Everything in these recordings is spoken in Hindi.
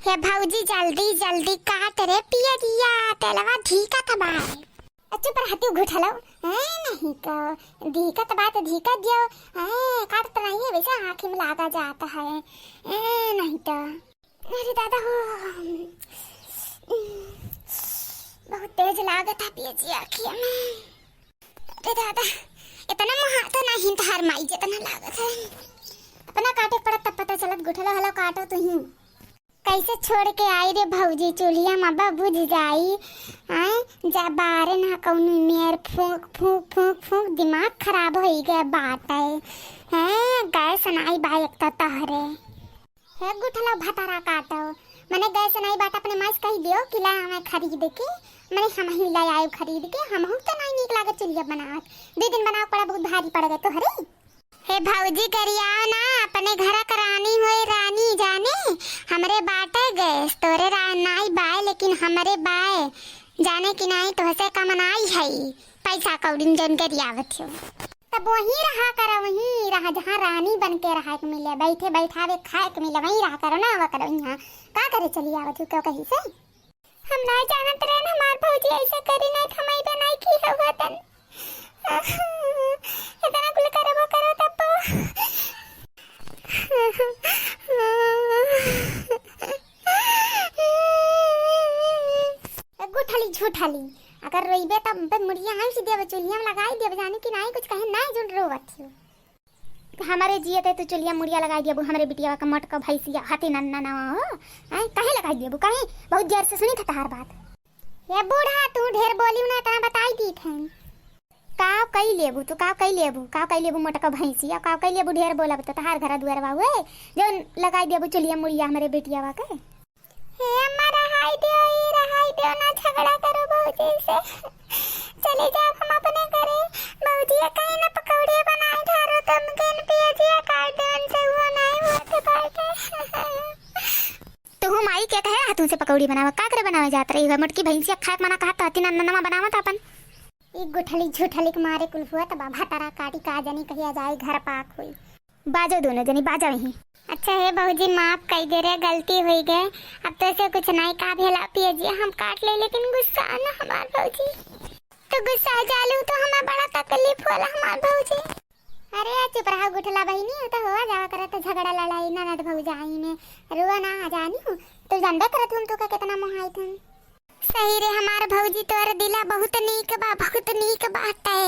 हे भौजी जल्दी जल्दी काट रे पिया दिया तेलवा धीका तबाए। अच्छा पर हती घुठलो नहीं तो धीका तबा तो धीका दियो काट तो नहीं है वैसे आँख में लागा जाता है नहीं तो अरे दादा हो बहुत तेज लागत है पिया जी आँखिया में। अरे दादा इतना मुहा तो नहीं थार माई जितना लागत है अपना काटे पड़ा तब पता चलत गुठला हलो काटो तो ही कैसे छोड़ के आई रे भौजी चूल्हिया माँ बुझ जाई आए जा बारे ना कौन मेर फूक फूक फूक फूक दिमाग खराब हो गया बात है गैस नाई बाइक तो तहरे है गुठला भतारा काटो मैंने गैस नाई बाट अपने माइस कही दियो कि ला मैं खरीद के मैंने हम ही ला आयो खरीद के हम तो नहीं निक लागत चूल्हिया बनावत 2 दिन बनाओ पड़ा बहुत भारी पड़ गए तो हरे। हे भौजी करियाओ ना अपने घर करानी होए रानी जाने हमरे बाटे गैस तोरे नाई बाय लेकिन हमरे बाय जाने की नहीं तो हसे कमनाई है पैसा कौड़ी जन करियावत हो तब वहीं रहा करो वहीं रहा जहाँ रानी बन के रहा के मिले बैठे बैठावे खाए के मिले वहीं रहा करो ना करो यहाँ का करे चली आवत हो क्यों कहीं से हम नहीं जानत रहे ना हमार भौजी ऐसे करी नहीं खमाई बनाई की होगा तन इतना कुल करो तब गुठली झूठली अगर रोइबे तब मुड़िया हम सीधे चुलिया में लगाई देब जाने की नहीं कुछ कहे नहीं जुड़ रोवत हमारे जिए ते तो चुलिया मुड़िया लगाई देबू हमारे बिटिया का मटका भैंसिया हाथी नन्ना ना हो काहे लगाई देबू काहे बहुत देर से सुनी था तहार बात ये बूढ़ा तू ढेर बोली ना ता बताई दी थे काव कई लेबू तो काव कई लेबू मटका भैंसिया काव कई लेबू ढेर बोला तो तहार घर दुआर बाबू जो लगाई देबू चुलिया मुड़िया हमारे बिटिया वा के हे अम्मा रहाई दो ना झगड़ा करो भौजी से चले जाओ हम अपने घरे भौजी कहीं ना पकौड़े बनाए ठारो तुम केन पिया काट देन से वो नहीं होते बाटे तो हम आई क्या कहे हाथों से पकौड़ी बनावा का करे बनावे जात रही है मटकी भैंसिया खाए मना कहा ताती नन्ना बनावत अपन एक गुठली झूठली के मारे कुल हुआ तब भतारा काटी का जनी कहिया जाए घर पाक हुई बाजो दोनों जनी बाजा वहीं। अच्छा है बहूजी माफ कई दे रहे गलती हुई गए अब तो ऐसे कुछ नहीं का भेला पिए जी हम काट ले लेकिन गुस्सा ना हमार बहूजी तो गुस्सा जालू तो हमें बड़ा तकलीफ होला हमार बहूजी। अरे चुप रहा गुठला बहिनी तो हुआ जावा करे तो झगड़ा लड़ाई ननद भौजाई में रुआ ना आ जानी हूँ तो जानबे करत हम तो का कितना मोहाई थे सही रे हमार भौजी तोर दिला बहुत नीक बात है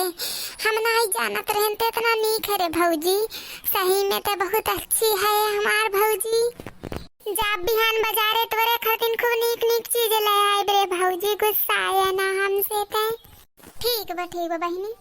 हम नहीं जानत रहते इतना नीक है रे भौजी सही में तो बहुत अच्छी है हमार भौजी जा बिहान बाजारे तोरे खातिर खूब नीक चीज ले आए रे भौजी गुस्सा आया ना हमसे ते ठीक बा बहिनी।